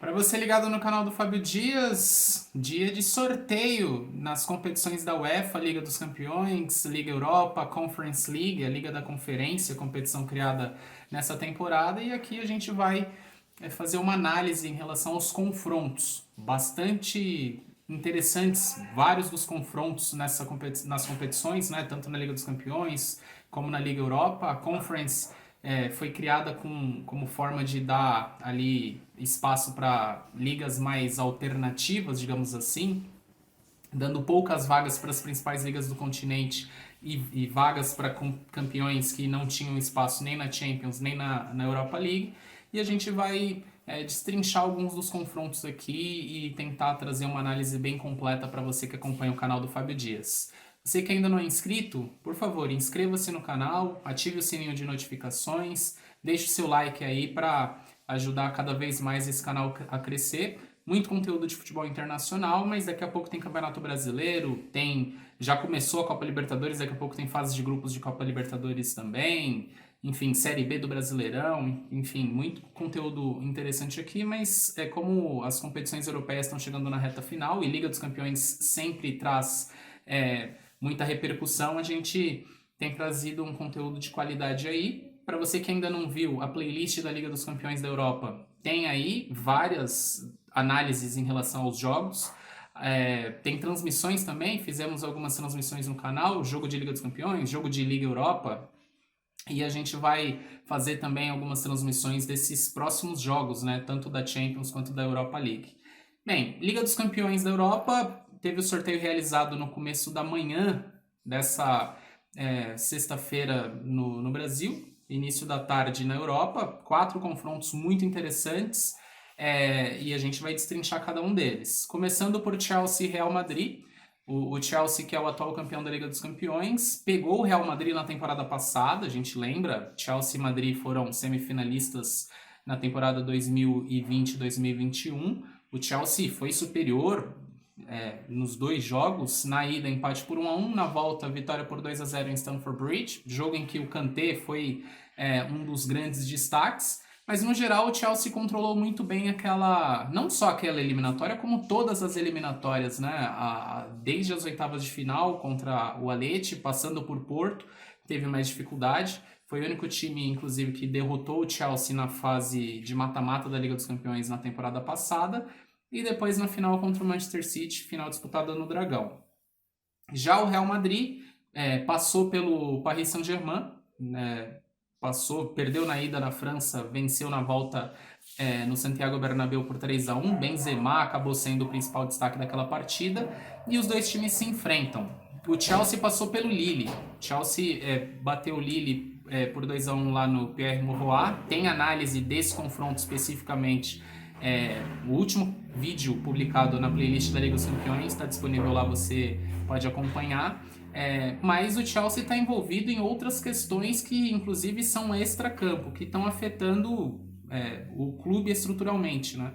Para você ligado no canal do Fábio Dias, dia de sorteio nas competições da UEFA, Liga dos Campeões, Liga Europa, Conference League, a Liga da Conferência, competição criada nessa temporada, e aqui a gente vai fazer uma análise em relação aos confrontos, bastante interessantes, vários dos confrontos nas competições, né, tanto na Liga dos Campeões como na Liga Europa. A Conference foi criada como forma de dar ali espaço para ligas mais alternativas, digamos assim, dando poucas vagas para as principais ligas do continente e vagas para campeões que não tinham espaço nem na Champions nem na Europa League. E a gente vai destrinchar alguns dos confrontos aqui e tentar trazer uma análise bem completa para você que acompanha o canal do Fábio Dias. Você que ainda não é inscrito, por favor, inscreva-se no canal, ative o sininho de notificações, deixe o seu like aí para ajudar cada vez mais esse canal a crescer. Muito conteúdo de futebol internacional, mas daqui a pouco tem Campeonato Brasileiro, já começou a Copa Libertadores, daqui a pouco tem fase de grupos de Copa Libertadores também, enfim, Série B do Brasileirão, enfim, muito conteúdo interessante aqui, mas como as competições europeias estão chegando na reta final e Liga dos Campeões sempre traz muita repercussão, a gente tem trazido um conteúdo de qualidade aí. Para você que ainda não viu a playlist da Liga dos Campeões da Europa, tem aí várias análises em relação aos jogos. Tem transmissões também, fizemos algumas transmissões no canal, jogo de Liga dos Campeões, jogo de Liga Europa, e a gente vai fazer também algumas transmissões desses próximos jogos, né, tanto da Champions quanto da Europa League. Bem, Liga dos Campeões da Europa, teve o sorteio realizado no começo da manhã dessa sexta-feira no Brasil, início da tarde na Europa, 4 confrontos muito interessantes, e a gente vai destrinchar cada um deles. Começando por Chelsea e Real Madrid. O Chelsea, que é o atual campeão da Liga dos Campeões, pegou o Real Madrid na temporada passada, a gente lembra, Chelsea e Madrid foram semifinalistas na temporada 2020-2021. O Chelsea foi superior nos 2 jogos, na ida empate por 1-1, na volta vitória por 2-0 em Stamford Bridge, jogo em que o Kanté foi um dos grandes destaques. Mas no geral o Chelsea controlou muito bem não só aquela eliminatória, como todas as eliminatórias, né? Desde as oitavas de final contra o Atleti, passando por Porto, teve mais dificuldade. Foi o único time, inclusive, que derrotou o Chelsea na fase de mata-mata da Liga dos Campeões na temporada passada. E depois na final contra o Manchester City, final disputada no Dragão. Já o Real Madrid passou pelo Paris Saint-Germain, né? Perdeu na ida na França, venceu na volta no Santiago Bernabéu por 3-1. Benzema acabou sendo o principal destaque daquela partida e os dois times se enfrentam. O Chelsea passou pelo Lille. Chelsea bateu o Lille por 2-1 lá no Pierre Mauroy. Tem análise desse confronto especificamente. O último vídeo publicado na playlist da Liga dos Campeões está disponível lá, você pode acompanhar. Mas o Chelsea está envolvido em outras questões que, inclusive, são extra-campo, que estão afetando o clube estruturalmente, né?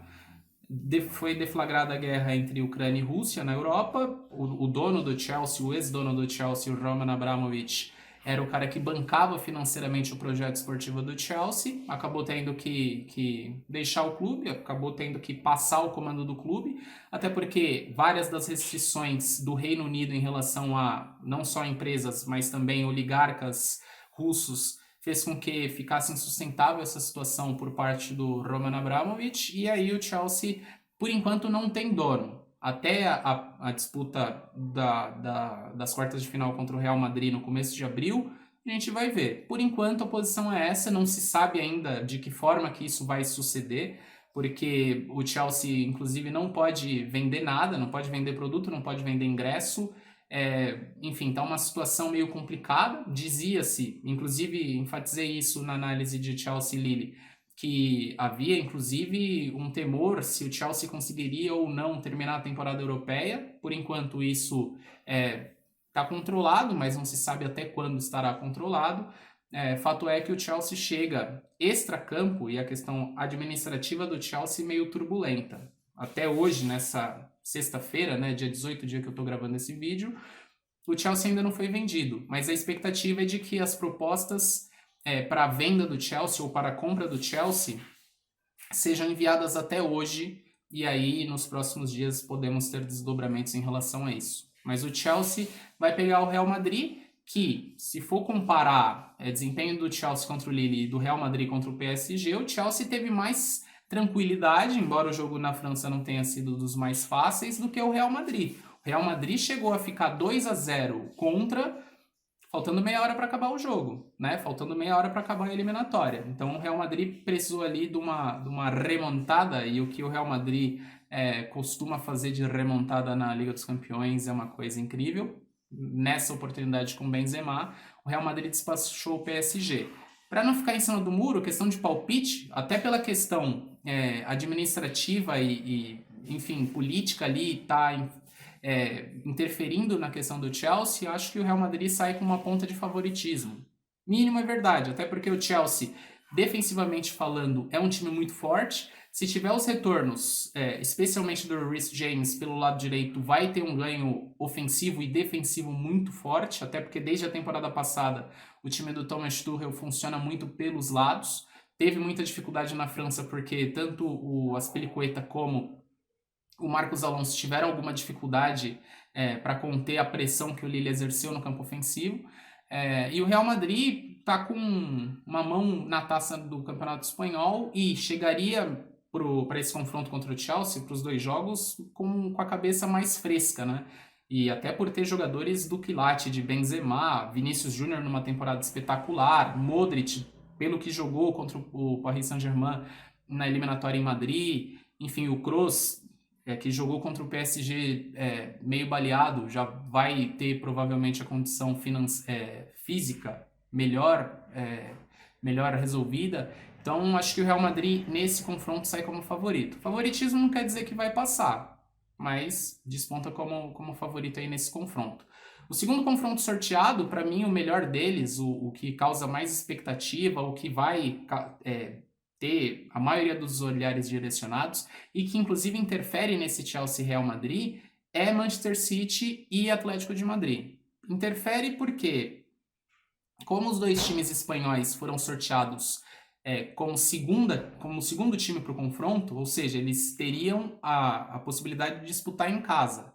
Foi deflagrada a guerra entre Ucrânia e Rússia na Europa. O dono do Chelsea, o ex-dono do Chelsea, o Roman Abramovich, era o cara que bancava financeiramente o projeto esportivo do Chelsea, acabou tendo que deixar o clube, acabou tendo que passar o comando do clube, até porque várias das restrições do Reino Unido em relação a não só empresas, mas também oligarcas russos, fez com que ficasse insustentável essa situação por parte do Roman Abramovich, e aí o Chelsea, por enquanto, não tem dono. Até a disputa das quartas de final contra o Real Madrid no começo de abril, a gente vai ver. Por enquanto a posição é essa, não se sabe ainda de que forma que isso vai suceder, porque o Chelsea, inclusive, não pode vender nada, não pode vender produto, não pode vender ingresso. Enfim, está uma situação meio complicada. Dizia-se, inclusive enfatizei isso na análise de Chelsea e Lille, que havia inclusive um temor se o Chelsea conseguiria ou não terminar a temporada europeia. Por enquanto isso está controlado, mas não se sabe até quando estará controlado. Fato é que o Chelsea chega extra-campo e a questão administrativa do Chelsea meio turbulenta. Até hoje, nessa sexta-feira, né, dia 18, dia que eu estou gravando esse vídeo, o Chelsea ainda não foi vendido, mas a expectativa é de que as propostas para a venda do Chelsea ou para a compra do Chelsea sejam enviadas até hoje, e aí nos próximos dias podemos ter desdobramentos em relação a isso. Mas o Chelsea vai pegar o Real Madrid, que, se for comparar desempenho do Chelsea contra o Lille e do Real Madrid contra o PSG, o Chelsea teve mais tranquilidade, embora o jogo na França não tenha sido dos mais fáceis, do que o Real Madrid. O Real Madrid chegou a ficar 2-0 contra, faltando meia hora para acabar o jogo, né? Faltando meia hora para acabar a eliminatória. Então o Real Madrid precisou ali de uma remontada, e o que o Real Madrid costuma fazer de remontada na Liga dos Campeões é uma coisa incrível. Nessa oportunidade com o Benzema, o Real Madrid despachou o PSG. Para não ficar em cima do muro, questão de palpite, até pela questão administrativa enfim, política ali, tá interferindo na questão do Chelsea, acho que o Real Madrid sai com uma ponta de favoritismo. Mínimo é verdade, até porque o Chelsea, defensivamente falando, é um time muito forte. Se tiver os retornos, especialmente do Reece James pelo lado direito, vai ter um ganho ofensivo e defensivo muito forte, até porque desde a temporada passada o time do Thomas Tuchel funciona muito pelos lados. Teve muita dificuldade na França porque tanto o Azpilicueta como o Marcos Alonso tiveram alguma dificuldade para conter a pressão que o Lille exerceu no campo ofensivo. E o Real Madrid está com uma mão na taça do Campeonato Espanhol e chegaria para esse confronto contra o Chelsea, para os dois jogos, com a cabeça mais fresca, né? E até por ter jogadores do quilate de Benzema, Vinícius Júnior numa temporada espetacular, Modric, pelo que jogou contra o Paris Saint-Germain na eliminatória em Madrid, enfim, o Kroos, que jogou contra o PSG meio baleado, já vai ter provavelmente a condição física melhor resolvida. Então, acho que o Real Madrid, nesse confronto, sai como favorito. Favoritismo não quer dizer que vai passar, mas desponta como favorito aí nesse confronto. O segundo confronto sorteado, para mim, o melhor deles, o que causa mais expectativa, o que vai ter a maioria dos olhares direcionados e que, inclusive, interfere nesse Chelsea-Real Madrid, é Manchester City e Atlético de Madrid. Interfere porque, como os dois times espanhóis foram sorteados como segundo time para o confronto, ou seja, eles teriam a possibilidade de disputar em casa.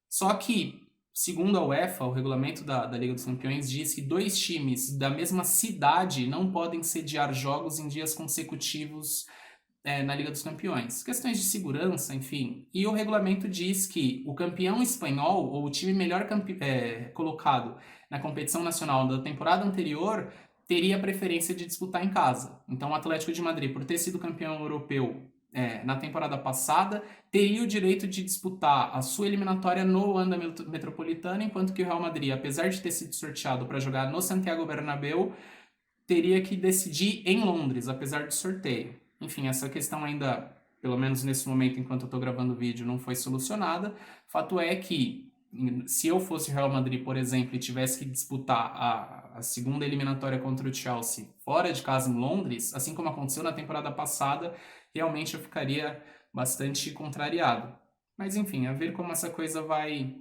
Só que, segundo a UEFA, o regulamento da Liga dos Campeões diz que dois times da mesma cidade não podem sediar jogos em dias consecutivos na Liga dos Campeões. Questões de segurança, enfim. E o regulamento diz que o campeão espanhol, ou o time melhor colocado na competição nacional da temporada anterior, teria a preferência de disputar em casa. Então o Atlético de Madrid, por ter sido campeão europeu na temporada passada, teria o direito de disputar a sua eliminatória no Wanda Metropolitano, enquanto que o Real Madrid, apesar de ter sido sorteado para jogar no Santiago Bernabéu, teria que decidir em Londres, apesar do sorteio. Enfim, essa questão ainda, pelo menos nesse momento, enquanto eu estou gravando o vídeo, não foi solucionada. Fato é que, se eu fosse o Real Madrid, por exemplo, e tivesse que disputar a segunda eliminatória contra o Chelsea fora de casa em Londres, assim como aconteceu na temporada passada, realmente eu ficaria bastante contrariado. Mas enfim, a ver como essa coisa vai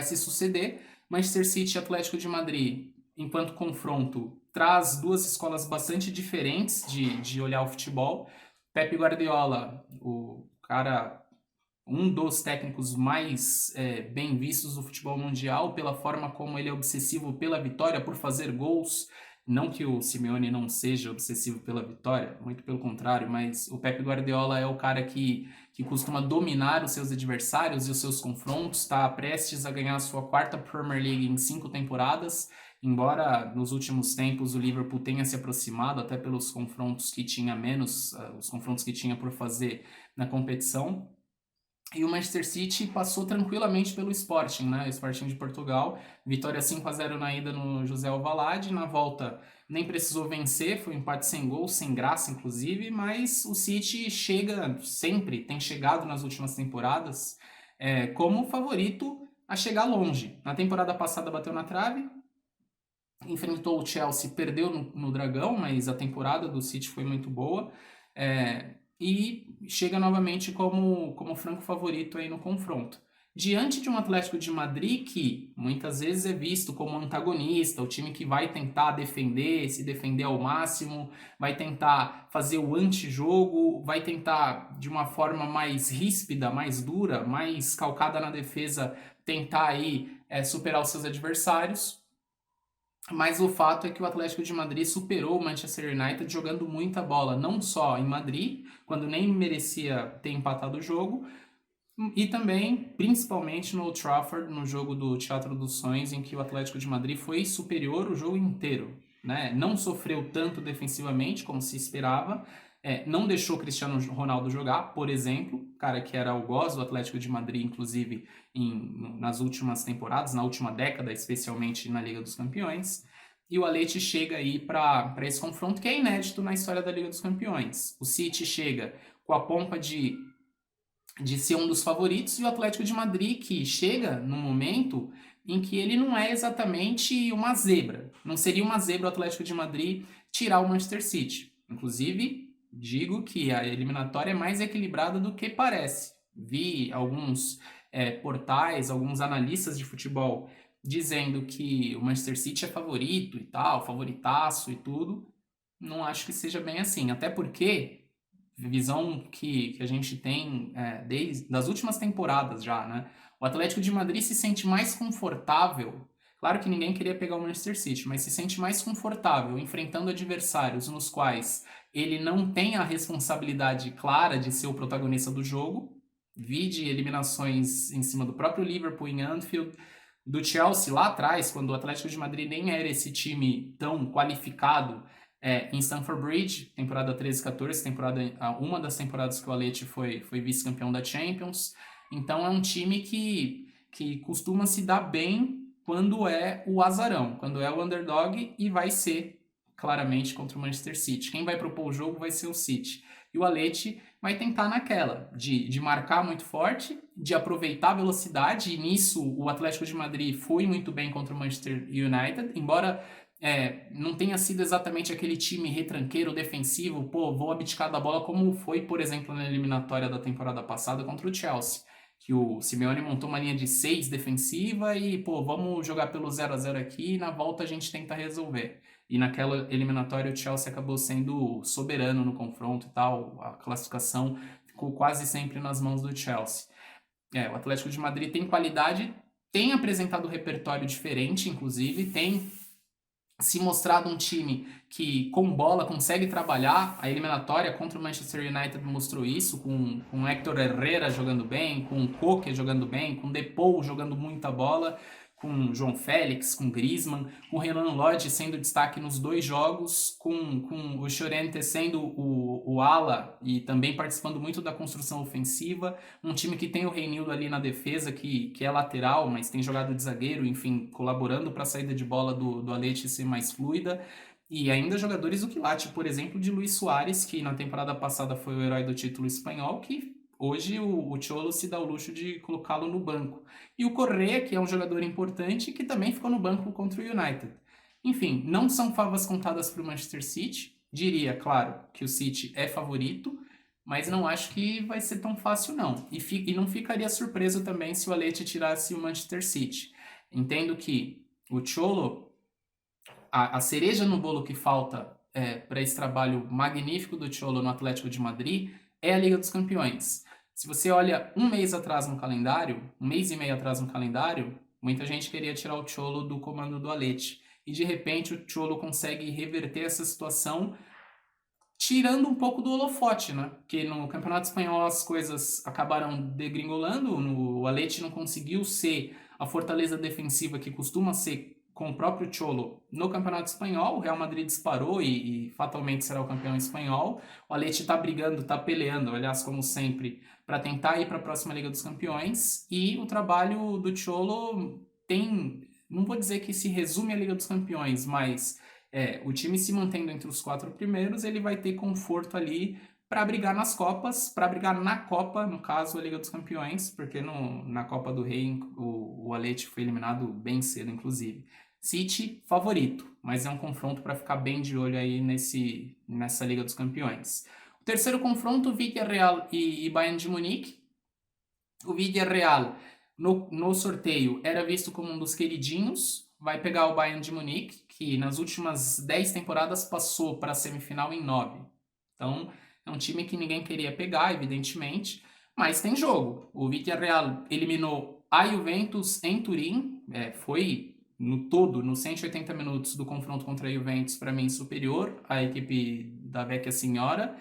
se suceder. Manchester City e Atlético de Madrid, enquanto confronto, traz duas escolas bastante diferentes de olhar o futebol. Pep Guardiola, o cara, um dos técnicos mais bem vistos do futebol mundial, pela forma como ele é obsessivo pela vitória, por fazer gols. Não que o Simeone não seja obsessivo pela vitória, muito pelo contrário, mas o Pep Guardiola é o cara que costuma dominar os seus adversários e os seus confrontos, está prestes a ganhar a sua quarta Premier League em 5 temporadas, embora nos últimos tempos o Liverpool tenha se aproximado até pelos confrontos que tinha menos, os confrontos que tinha por fazer na competição. E o Manchester City passou tranquilamente pelo Sporting, né? O Sporting de Portugal. Vitória 5-0 na ida no José Alvalade. Na volta nem precisou vencer, foi um empate sem gol, sem graça inclusive, mas o City tem chegado nas últimas temporadas como favorito a chegar longe. Na temporada passada bateu na trave, enfrentou o Chelsea, perdeu no Dragão, mas a temporada do City foi muito boa. E chega novamente como franco favorito aí no confronto. diante de um Atlético de Madrid que muitas vezes é visto como antagonista, o time que vai tentar defender, se defender ao máximo, vai tentar fazer o antijogo, vai tentar de uma forma mais ríspida, mais dura, mais calcada na defesa, tentar aí superar os seus adversários. Mas o fato é que o Atlético de Madrid superou o Manchester United jogando muita bola, não só em Madrid, quando nem merecia ter empatado o jogo, e também, principalmente no Old Trafford, no jogo do Teatro dos Sonhos, em que o Atlético de Madrid foi superior o jogo inteiro, né? Não sofreu tanto defensivamente como se esperava, não deixou Cristiano Ronaldo jogar, por exemplo, cara que era algoz do Atlético de Madrid, inclusive nas últimas temporadas, na última década, especialmente na Liga dos Campeões. E o Atleti chega aí para esse confronto que é inédito na história da Liga dos Campeões. O City chega com a pompa de ser um dos favoritos, e o Atlético de Madrid que chega num momento em que ele não é exatamente uma zebra. Não seria uma zebra o Atlético de Madrid tirar o Manchester City. Inclusive, digo que a eliminatória é mais equilibrada do que parece. Vi alguns portais, alguns analistas de futebol dizendo que o Manchester City é favorito e tal, favoritaço e tudo. Não acho que seja bem assim, até porque visão que a gente tem desde das últimas temporadas já, né? O Atlético de Madrid se sente mais confortável. Claro que ninguém queria pegar o Manchester City, mas se sente mais confortável enfrentando adversários nos quais ele não tem a responsabilidade clara de ser o protagonista do jogo. Vide eliminações em cima do próprio Liverpool em Anfield, do Chelsea lá atrás, quando o Atlético de Madrid nem era esse time tão qualificado em Stamford Bridge, temporada 13-14, uma das temporadas que o Atleti foi vice-campeão da Champions. Então é um time que costuma se dar bem quando é o azarão, quando é o underdog, e vai ser claramente contra o Manchester City. Quem vai propor o jogo vai ser o City. E o Atleti vai tentar naquela, de marcar muito forte, de aproveitar a velocidade, e nisso o Atlético de Madrid foi muito bem contra o Manchester United, embora não tenha sido exatamente aquele time retranqueiro, defensivo, vou abdicar da bola, como foi, por exemplo, na eliminatória da temporada passada contra o Chelsea, que o Simeone montou uma linha de 6 defensiva e, vamos jogar pelo 0-0 aqui, e na volta a gente tenta resolver. E naquela eliminatória o Chelsea acabou sendo soberano no confronto e tal, a classificação ficou quase sempre nas mãos do Chelsea. O Atlético de Madrid tem qualidade, tem apresentado um repertório diferente, inclusive, tem se mostrado um time que com bola consegue trabalhar. A eliminatória contra o Manchester United mostrou isso, com Héctor Herrera jogando bem, com Koke jogando bem, com Depou jogando muita bola, com João Félix, com Griezmann, com Renan Lodge sendo destaque nos 2 jogos, com o Llorente sendo o ala e também participando muito da construção ofensiva, um time que tem o Reinildo ali na defesa, que é lateral, mas tem jogado de zagueiro, enfim, colaborando para a saída de bola do Atleti ser mais fluida, e ainda jogadores do quilate, por exemplo, de Luis Suárez, que na temporada passada foi o herói do título espanhol, que hoje o Cholo se dá o luxo de colocá-lo no banco. E o Correa, que é um jogador importante, que também ficou no banco contra o United. Enfim, não são favas contadas para o Manchester City. Diria, claro, que o City é favorito, mas não acho que vai ser tão fácil, não. E não ficaria surpreso também se o Atleti tirasse o Manchester City. Entendo que o Cholo, a cereja no bolo que falta para esse trabalho magnífico do Cholo no Atlético de Madrid é a Liga dos Campeões. Se você olha um mês atrás no calendário, um mês e meio atrás no calendário, muita gente queria tirar o Cholo do comando do Atleti. E de repente o Cholo consegue reverter essa situação, tirando um pouco do holofote, né? Porque no Campeonato Espanhol as coisas acabaram degringolando, o Atleti não conseguiu ser a fortaleza defensiva que costuma ser com o próprio Cholo no Campeonato Espanhol. O Real Madrid disparou e fatalmente será o campeão espanhol. O Atleti está brigando, está peleando, aliás, como sempre, para tentar ir para a próxima Liga dos Campeões. E o trabalho do Cholo tem, não vou dizer que se resume à Liga dos Campeões, mas o time se mantendo entre os 4 primeiros, ele vai ter conforto ali para brigar nas Copas, para brigar na Copa, no caso a Liga dos Campeões, porque na Copa do Rei o Atleti foi eliminado bem cedo, inclusive. City, favorito, mas é um confronto para ficar bem de olho aí nessa Liga dos Campeões. O terceiro confronto, Villarreal e Bayern de Munique. O Villarreal no sorteio era visto como um dos queridinhos, vai pegar o Bayern de Munique, que nas últimas 10 temporadas passou para a semifinal em 9. Então, é um time que ninguém queria pegar, evidentemente, mas tem jogo. O Villarreal eliminou a Juventus em Turim, foi no todo, nos 180 minutos do confronto contra a Juventus, para mim, superior à equipe da Vecchia Signora,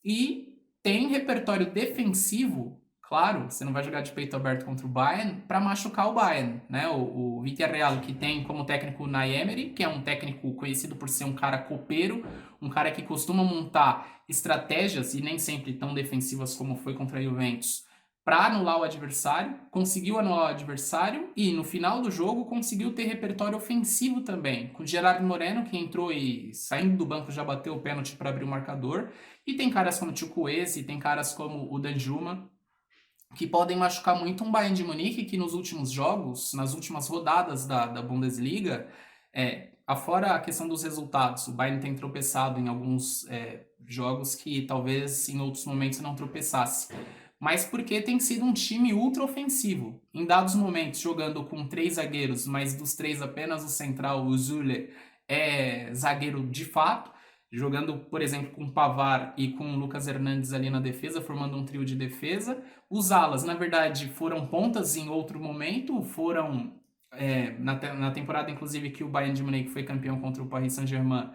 e tem repertório defensivo. Claro, você não vai jogar de peito aberto contra o Bayern para machucar o Bayern, né? O Villarreal, que tem como técnico o Unai Emery, que é um técnico conhecido por ser um cara copeiro, um cara que costuma montar estratégias, e nem sempre tão defensivas como foi contra a Juventus, para anular o adversário, conseguiu anular o adversário e no final do jogo conseguiu ter repertório ofensivo também, com o Gerard Moreno, que entrou e saindo do banco já bateu o pênalti para abrir o marcador, e tem caras como o Chukwueze, tem caras como o Danjuma, que podem machucar muito um Bayern de Munique, que nos últimos jogos, nas últimas rodadas da Bundesliga, afora a questão dos resultados, o Bayern tem tropeçado em alguns jogos que talvez em outros momentos não tropeçasse, mas porque tem sido um time ultra ofensivo. Em dados momentos, jogando com 3 zagueiros, mas dos 3 apenas o central, o Zule, é zagueiro de fato, jogando, por exemplo, com o Pavard e com o Lucas Hernandes ali na defesa, formando um trio de defesa. Os alas, na verdade, foram pontas em outro momento, foram na temporada, inclusive, que o Bayern de Munique foi campeão contra o Paris Saint-Germain,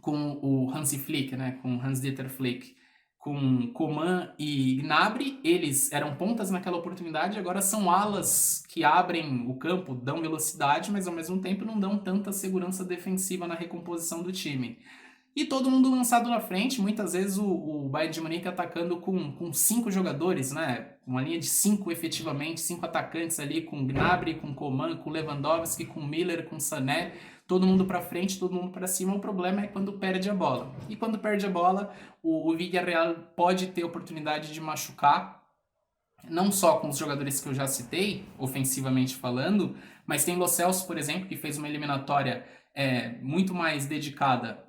com o Hansi Flick, né, com Hans-Dieter Flick, com Coman e Gnabry, eles eram pontas naquela oportunidade, agora são alas que abrem o campo, dão velocidade, mas ao mesmo tempo não dão tanta segurança defensiva na recomposição do time. E todo mundo lançado na frente, muitas vezes o Bayern de Munique atacando com 5 jogadores, né? Uma linha de 5 efetivamente, 5 atacantes ali, com Gnabry, com Coman, com Lewandowski, com Miller, com Sané, todo mundo para frente, todo mundo para cima. O problema é quando perde a bola. E quando perde a bola, o Villarreal pode ter oportunidade de machucar, não só com os jogadores que eu já citei, ofensivamente falando, mas tem Lo Celso, por exemplo, que fez uma eliminatória muito mais dedicada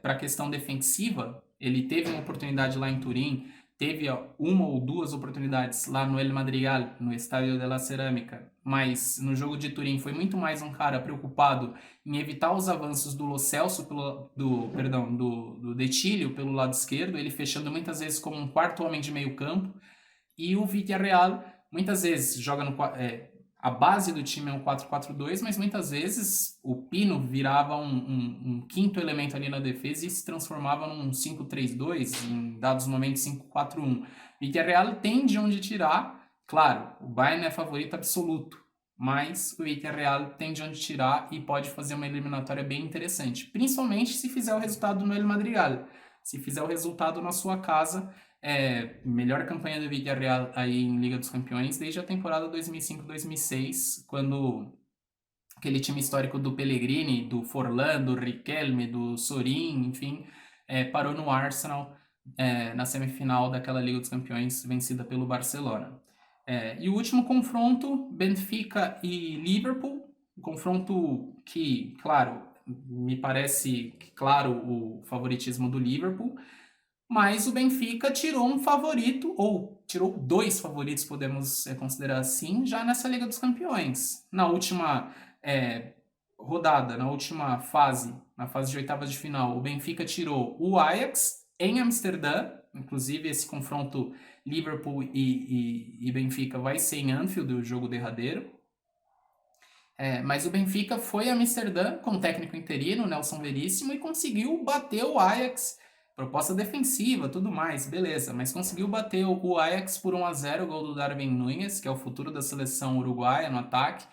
para a questão defensiva. Ele teve uma oportunidade lá em Turim, teve uma ou duas oportunidades lá no El Madrigal, no Estádio de la Cerâmica, mas no jogo de Turim foi muito mais um cara preocupado em evitar os avanços do Lo Celso, do De Chilio pelo lado esquerdo, ele fechando muitas vezes como um quarto homem de meio campo, e o Villarreal muitas vezes joga a base do time é um 4-4-2, mas muitas vezes o Pino virava um quinto elemento ali na defesa e se transformava num 5-3-2, em dados momentos 5-4-1. Villarreal tem de onde tirar, claro, o Bayern é favorito absoluto, mas o Villarreal tem de onde tirar e pode fazer uma eliminatória bem interessante, principalmente se fizer o resultado no El Madrigal. Se fizer o resultado na sua casa, melhor campanha do Villarreal aí em Liga dos Campeões desde a temporada 2005-2006, quando aquele time histórico do Pellegrini, do Forlan, do Riquelme, do Sorin, enfim, parou no Arsenal na semifinal daquela Liga dos Campeões vencida pelo Barcelona. E o último confronto, Benfica e Liverpool, um confronto que, claro, me parece claro o favoritismo do Liverpool, mas o Benfica tirou um favorito, ou tirou 2 favoritos, podemos considerar assim, já nessa Liga dos Campeões. Na última rodada, na última fase, na fase de oitavas de final, o Benfica tirou o Ajax em Amsterdã, inclusive esse confronto Liverpool e Benfica vai ser em Anfield, o jogo derradeiro. Mas o Benfica foi a Amsterdã com o técnico interino, Nelson Veríssimo, e conseguiu bater o Ajax. Proposta defensiva, tudo mais, beleza, mas conseguiu bater o Ajax por 1-0, o gol do Darwin Núñez, que é o futuro da seleção uruguaia no ataque,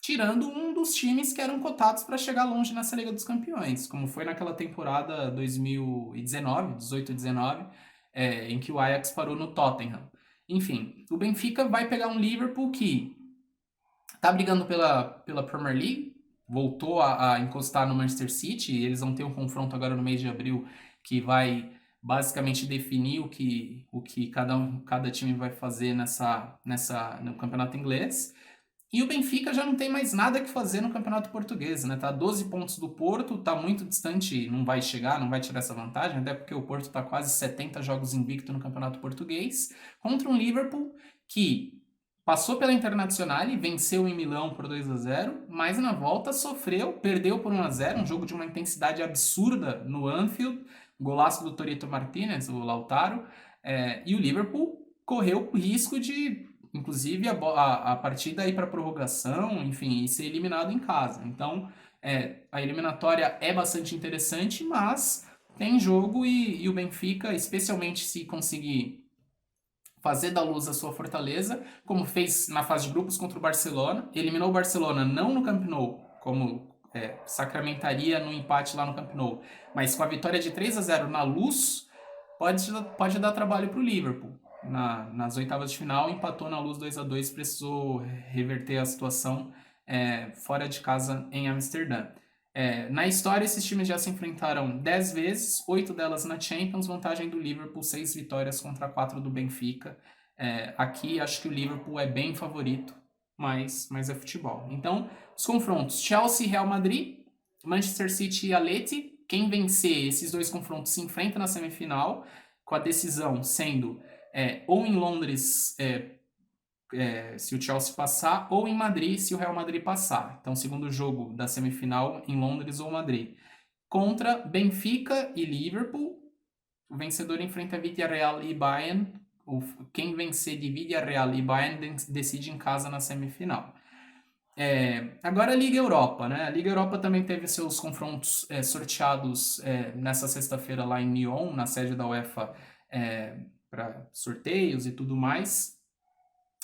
tirando um dos times que eram cotados para chegar longe nessa Liga dos Campeões, como foi naquela temporada 2019, 18-19, em que o Ajax parou no Tottenham. Enfim, o Benfica vai pegar um Liverpool que tá brigando pela Premier League, voltou a encostar no Manchester City, e eles vão ter um confronto agora no mês de abril que vai basicamente definir o que cada time vai fazer no campeonato inglês. E o Benfica já não tem mais nada que fazer no Campeonato Português, né? Tá a 12 pontos do Porto, tá muito distante, não vai chegar, não vai tirar essa vantagem, até porque o Porto tá quase 70 jogos invicto no Campeonato Português, contra um Liverpool que passou pela Internazionale, venceu em Milão por 2-0, mas na volta sofreu, perdeu por 1-0, um jogo de uma intensidade absurda no Anfield, golaço do Torito Martinez, o Lautaro, e o Liverpool correu o risco de, inclusive, a partida ir para prorrogação, enfim, e ser eliminado em casa. Então, a eliminatória é bastante interessante, mas tem jogo e o Benfica, especialmente se conseguir fazer da Luz a sua fortaleza, como fez na fase de grupos contra o Barcelona, eliminou o Barcelona não no Camp Nou, como sacramentaria no empate lá no Camp Nou, mas com a vitória de 3-0 na Luz, pode dar trabalho para o Liverpool. Nas oitavas de final, empatou na Luz 2-2, precisou reverter a situação fora de casa em Amsterdã. Na história, esses times já se enfrentaram 10 vezes, 8 delas na Champions, vantagem do Liverpool, 6 vitórias contra 4 do Benfica. Aqui acho que o Liverpool é bem favorito, mas é futebol. Então, os confrontos: Chelsea e Real Madrid, Manchester City e Atleti. Quem vencer esses dois confrontos se enfrenta na semifinal, com a decisão sendo ou em Londres, se o Chelsea passar, ou em Madrid, se o Real Madrid passar. Então, segundo jogo da semifinal em Londres ou Madrid. Contra Benfica e Liverpool, o vencedor enfrenta Villarreal e Bayern. Quem vencer de Villarreal e Bayern decide em casa na semifinal. Agora a Liga Europa, né? A Liga Europa também teve seus confrontos sorteados nessa sexta-feira lá em Lyon, na sede da UEFA, para sorteios e tudo mais.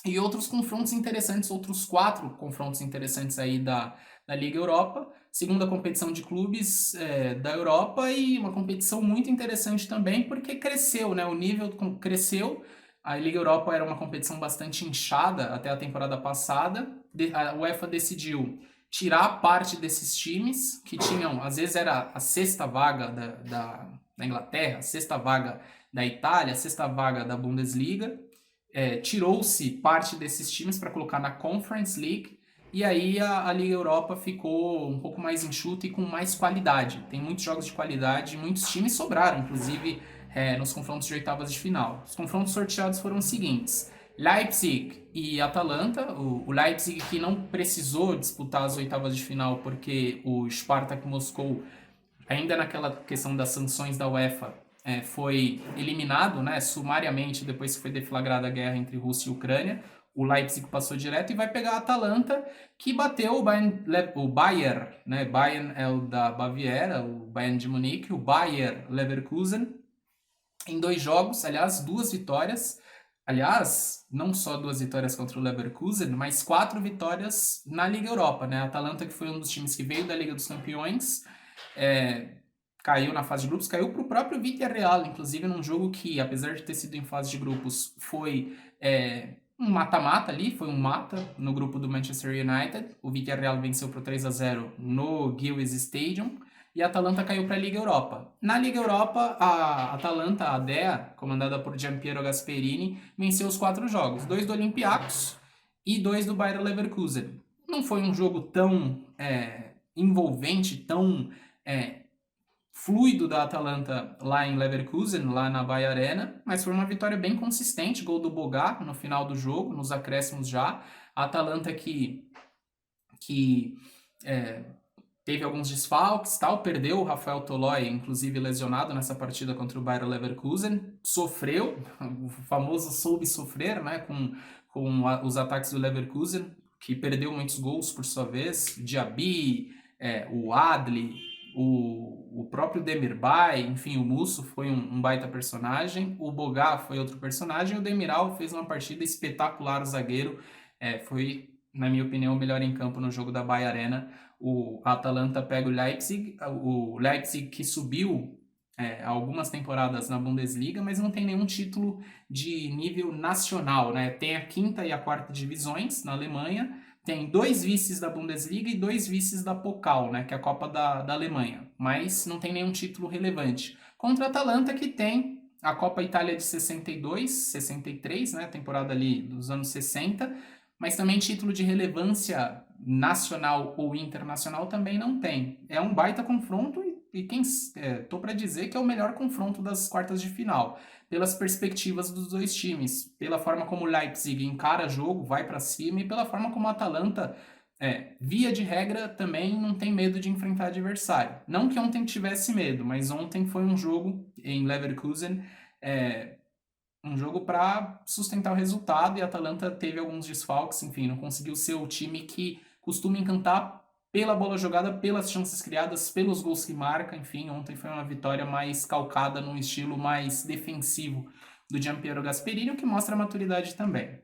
E outros confrontos interessantes, outros 4 confrontos interessantes aí da Liga Europa, segunda competição de clubes da Europa, e uma competição muito interessante também, porque cresceu, né? O nível cresceu. A Liga Europa era uma competição bastante inchada até a temporada passada. A UEFA decidiu tirar parte desses times que tinham, às vezes era a sexta vaga da Inglaterra, a sexta vaga da Itália, a sexta vaga da Bundesliga. Tirou-se parte desses times para colocar na Conference League, e aí a Liga Europa ficou um pouco mais enxuta e com mais qualidade. Tem muitos jogos de qualidade, muitos times sobraram, inclusive nos confrontos de oitavas de final. Os confrontos sorteados foram os seguintes: Leipzig e Atalanta. O Leipzig, que não precisou disputar as oitavas de final porque o Spartak Moscou, ainda naquela questão das sanções da UEFA, foi eliminado, né, sumariamente, depois que foi deflagrada a guerra entre Rússia e Ucrânia. O Leipzig passou direto e vai pegar a Atalanta, que bateu o Bayer, né? Bayern é o da Baviera, o Bayern de Munique, o Bayer Leverkusen, em 2 jogos, aliás, 2 vitórias. Aliás, não só 2 vitórias contra o Leverkusen, mas 4 vitórias na Liga Europa, né? A Atalanta, que foi um dos times que veio da Liga dos Campeões, caiu na fase de grupos, caiu para o próprio Villarreal, inclusive num jogo que, apesar de ter sido em fase de grupos, foi um mata-mata ali, foi um mata no grupo do Manchester United. O Villarreal venceu por 3-0 no Gewiss Stadium, e a Atalanta caiu para a Liga Europa. Na Liga Europa, a Atalanta, a DEA, comandada por Giampiero Gasperini, venceu os 4 jogos, 2 do Olympiacos e 2 do Bayer Leverkusen. Não foi um jogo tão envolvente, tão fluido da Atalanta lá em Leverkusen, lá na Bayer Arena, mas foi uma vitória bem consistente, gol do Bogá no final do jogo, nos acréscimos já. A Atalanta que teve alguns desfalques, perdeu o Rafael Tolói, inclusive lesionado nessa partida contra o Bayer Leverkusen, sofreu, o famoso soube sofrer, né, com os ataques do Leverkusen, que perdeu muitos gols por sua vez, Diaby, o Adli, o próprio Demirbay, enfim, o Musso foi um baita personagem, o Bogá foi outro personagem, o Demiral fez uma partida espetacular, o zagueiro, foi, na minha opinião, o melhor em campo no jogo da Bayer Arena. A Atalanta pega o Leipzig que subiu há algumas temporadas na Bundesliga, mas não tem nenhum título de nível nacional, né? Tem a 5ª e a 4ª divisões na Alemanha, tem 2 vices da Bundesliga e 2 vices da Pokal, né? Que é a Copa da Alemanha, mas não tem nenhum título relevante. Contra a Atalanta, que tem a Copa Itália de 62, 63, né? Temporada ali dos anos 60, mas também título de relevância nacional ou internacional também não tem. É um baita confronto e tô para dizer que é o melhor confronto das quartas de final, pelas perspectivas dos dois times, pela forma como o Leipzig encara jogo, vai para cima, e pela forma como o Atalanta, via de regra, também não tem medo de enfrentar adversário. Não que ontem tivesse medo, mas ontem foi um jogo em Leverkusen, um jogo para sustentar o resultado, e a Atalanta teve alguns desfalques, enfim, não conseguiu ser o time que costuma encantar pela bola jogada, pelas chances criadas, pelos gols que marca. Enfim, ontem foi uma vitória mais calcada num estilo mais defensivo do Gianpiero Gasperini, o que mostra a maturidade também.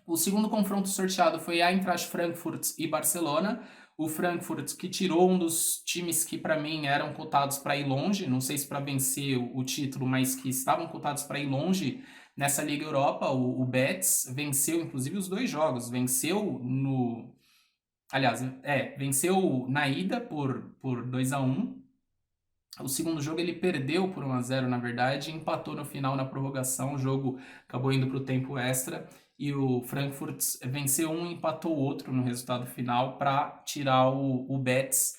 O segundo confronto sorteado foi Eintracht Frankfurt e Barcelona. O Frankfurt, que tirou um dos times que para mim eram cotados para ir longe, não sei se para vencer o título, mas que estavam cotados para ir longe nessa Liga Europa. O Betis venceu inclusive os 2 jogos, venceu na ida por 2-1. O segundo jogo ele perdeu por 1-0, na verdade, e empatou no final na prorrogação. O jogo acabou indo para o tempo extra e o Frankfurt venceu um e empatou o outro no resultado final para tirar o Betis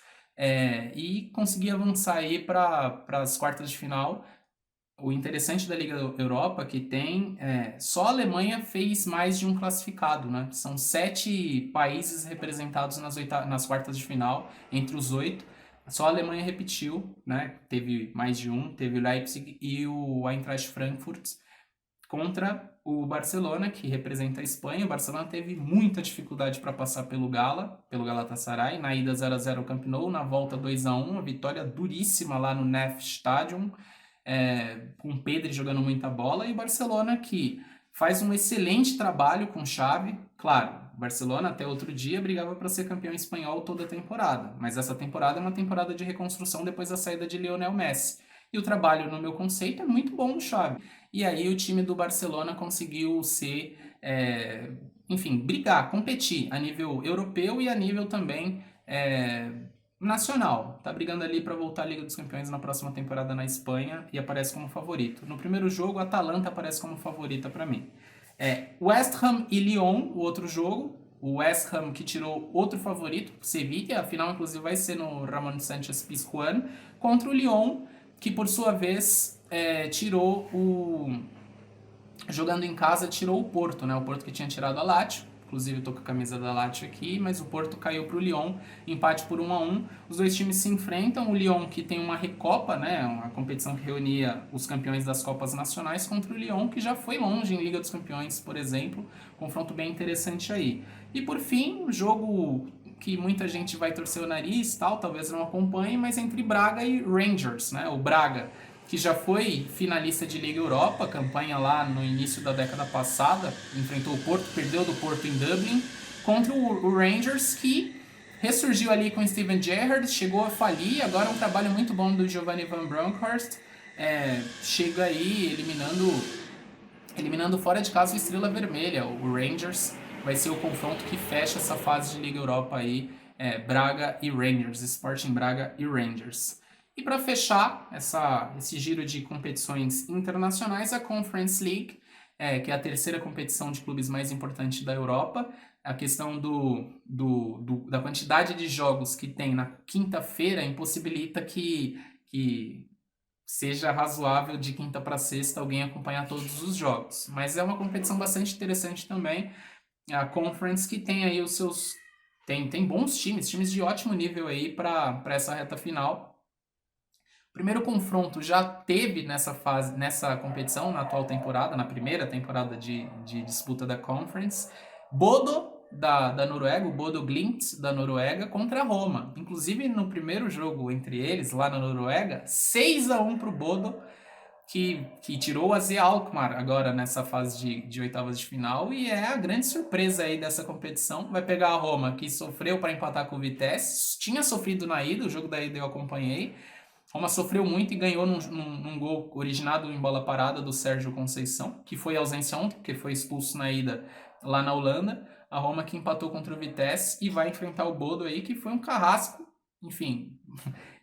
e conseguir avançar aí para as quartas de final. O interessante da Liga Europa é que tem só a Alemanha fez mais de um classificado, né? São 7 países representados nas quartas de final, entre os 8. Só a Alemanha repetiu, né? Teve mais de um, teve o Leipzig e o Eintracht Frankfurt contra o Barcelona, que representa a Espanha. O Barcelona teve muita dificuldade para passar pelo Galatasaray. Na ida 0-0 o Camp Nou, na volta 2-1, uma vitória duríssima lá no NEF Stadium, com o Pedri jogando muita bola, e o Barcelona que faz um excelente trabalho com Xavi. Claro, o Barcelona até outro dia brigava para ser campeão espanhol toda a temporada, mas essa temporada é uma temporada de reconstrução depois da saída de Lionel Messi. E o trabalho, no meu conceito, é muito bom do Xavi. E aí o time do Barcelona conseguiu brigar, competir a nível europeu e a nível também nacional. Tá brigando ali para voltar à Liga dos Campeões na próxima temporada na Espanha e aparece como favorito. No primeiro jogo, a Atalanta aparece como favorita para mim. West Ham e Lyon, o outro jogo. O West Ham que tirou outro favorito, Sevilla. A final, inclusive, vai ser no Ramon Sánchez Pizjuán, contra o Lyon, que por sua vez jogando em casa, tirou o Porto, né? O Porto que tinha tirado a Lazio. Inclusive, eu tô com a camisa da Lazio aqui, mas o Porto caiu para o Lyon, empate por 1-1. Os dois times se enfrentam. O Lyon, que tem uma Recopa, né, uma competição que reunia os campeões das Copas Nacionais, contra o Lyon, que já foi longe em Liga dos Campeões, por exemplo. Confronto bem interessante aí. E por fim, o jogo que muita gente vai torcer o nariz, talvez não acompanhe, mas entre Braga e Rangers, né? O Braga, que já foi finalista de Liga Europa, campanha lá no início da década passada, enfrentou o Porto, perdeu do Porto em Dublin, contra o Rangers, que ressurgiu ali com Steven Gerrard, chegou a falir, agora é um trabalho muito bom do Giovanni Van Bronckhorst, chega aí eliminando fora de casa o Estrela Vermelha. O Rangers vai ser o confronto que fecha essa fase de Liga Europa aí, Braga e Rangers, Sporting Braga e Rangers. E para fechar esse giro de competições internacionais, a Conference League, que é a terceira competição de clubes mais importante da Europa. A questão da quantidade de jogos que tem na quinta-feira impossibilita que seja razoável de quinta para sexta alguém acompanhar todos os jogos. Mas é uma competição bastante interessante também. A Conference, que tem aí os seus... Tem bons times de ótimo nível aí para essa reta final. O primeiro confronto já teve nessa competição, na atual temporada, na primeira temporada de disputa da Conference. Bodo, da Noruega, o Bodo Glimt da Noruega, contra a Roma. Inclusive, no primeiro jogo entre eles, lá na Noruega, 6-1 para o Bodo, que tirou o AZ Alkmaar agora nessa fase de oitavas de final, e é a grande surpresa aí dessa competição. Vai pegar a Roma, que sofreu para empatar com o Vitesse, tinha sofrido na ida, o jogo da ida eu acompanhei. Roma sofreu muito e ganhou num gol originado em bola parada do Sérgio Conceição, que foi ausência ontem, porque foi expulso na ida lá na Holanda. A Roma que empatou contra o Vitesse e vai enfrentar o Bodo aí, que foi um carrasco. Enfim,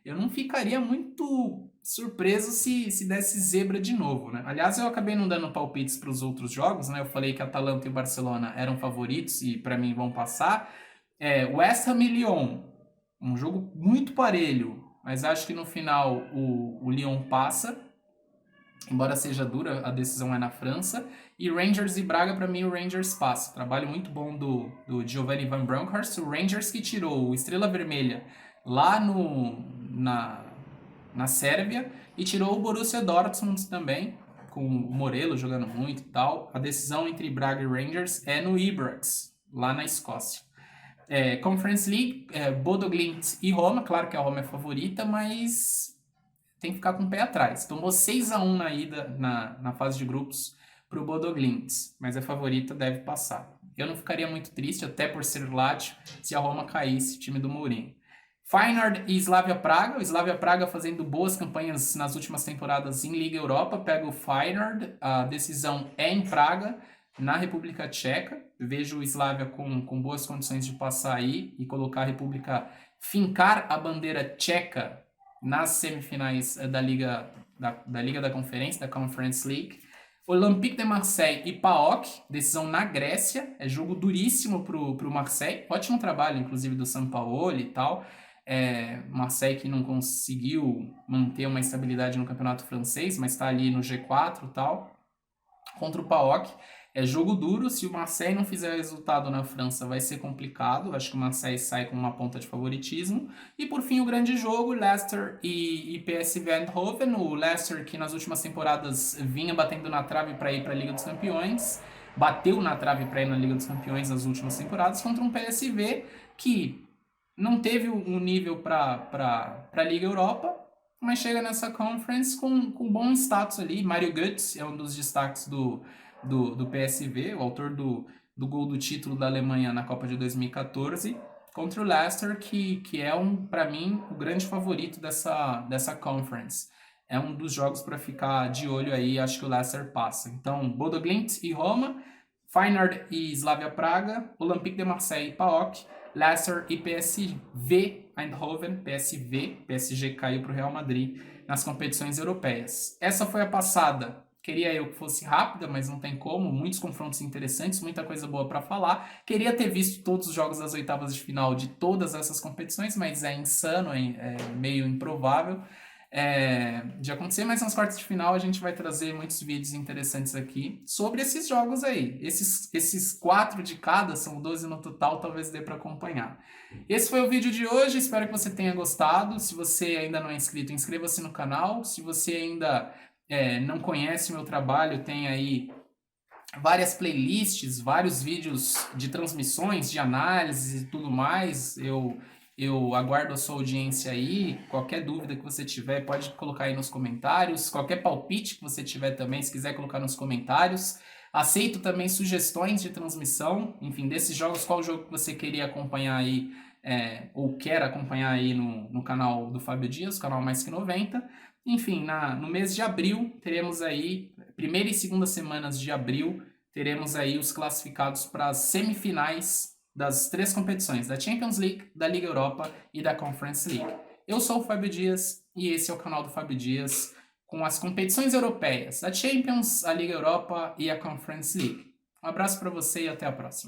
eu não ficaria muito surpreso se desse zebra de novo, né? Aliás, eu acabei não dando palpites para os outros jogos, né? Eu falei que a Atalanta e o Barcelona eram favoritos e para mim vão passar. West Ham e Lyon, um jogo muito parelho, mas acho que no final o Lyon passa, embora seja dura, a decisão é na França. E Rangers e Braga, para mim o Rangers passa. Trabalho muito bom do Giovanni Van Bronckhorst, o Rangers que tirou o Estrela Vermelha lá na Sérvia e tirou o Borussia Dortmund também, com o Morello jogando muito e tal. A decisão entre Braga e Rangers é no Ibrox, lá na Escócia. Conference League, Bodo Glimt e Roma, claro que a Roma é favorita, mas tem que ficar com o pé atrás. Tomou 6-1 na ida, na fase de grupos, para o Bodo Glimt, mas a favorita deve passar. Eu não ficaria muito triste, até por ser Lazio, se a Roma caísse, time do Mourinho. Feyenoord e Slavia Praga. O Slavia Praga fazendo boas campanhas nas últimas temporadas em Liga Europa. Pega o Feyenoord. A decisão é em Praga, na República Tcheca. Vejo o Slavia com boas condições de passar aí e colocar a República, fincar a bandeira tcheca nas semifinais da Liga da Conferência, da Conference League. Olympique de Marseille e PAOK, decisão na Grécia. É jogo duríssimo pro Marseille. Ótimo trabalho, inclusive, do Sampaoli e tal. Marseille que não conseguiu manter uma estabilidade no campeonato francês, mas está ali no G4 e tal, contra o PAOK. É jogo duro, se o Marseille não fizer resultado na França vai ser complicado, acho que o Marseille sai com uma ponta de favoritismo. E por fim o grande jogo, Leicester e PSV Eindhoven. O Leicester que nas últimas temporadas vinha batendo na trave para ir para a Liga dos Campeões, bateu na trave para ir na Liga dos Campeões nas últimas temporadas, contra um PSV que não teve um nível para a Liga Europa, mas chega nessa Conference com bom status ali. Mario Götze é um dos destaques do PSV, o autor do gol do título da Alemanha na Copa de 2014, contra o Leicester, que é, para mim, o grande favorito dessa Conference. É um dos jogos para ficar de olho aí, acho que o Leicester passa. Então, Bodo Glimt e Roma, Feyenoord e Slavia Praga, Olympique de Marseille e PAOK, Leicester e PSV Eindhoven, PSG caiu para o Real Madrid nas competições europeias. Essa foi a passada. Queria eu que fosse rápida, mas não tem como. Muitos confrontos interessantes, muita coisa boa para falar. Queria ter visto todos os jogos das oitavas de final de todas essas competições, mas é insano, é meio improvável de acontecer. Mas nas quartas de final a gente vai trazer muitos vídeos interessantes aqui sobre esses jogos aí. Esses 4 de cada, são 12 no total, talvez dê para acompanhar. Esse foi o vídeo de hoje, espero que você tenha gostado. Se você ainda não é inscrito, inscreva-se no canal. Se você ainda não conhece o meu trabalho, tem aí várias playlists, vários vídeos de transmissões, de análises e tudo mais. Eu aguardo a sua audiência aí. Qualquer dúvida que você tiver, pode colocar aí nos comentários. Qualquer palpite que você tiver também, se quiser colocar nos comentários. Aceito também sugestões de transmissão, enfim, desses jogos, qual jogo que você queria acompanhar aí, ou quer acompanhar aí no canal do Fábio Dias, canal Mais Que 90. Enfim, no mês de abril, teremos aí, primeira e segunda semanas de abril, teremos aí os classificados para as semifinais das 3 competições, da Champions League, da Liga Europa e da Conference League. Eu sou o Fábio Dias e esse é o canal do Fábio Dias com as competições europeias, a Champions, a Liga Europa e a Conference League. Um abraço para você e até a próxima.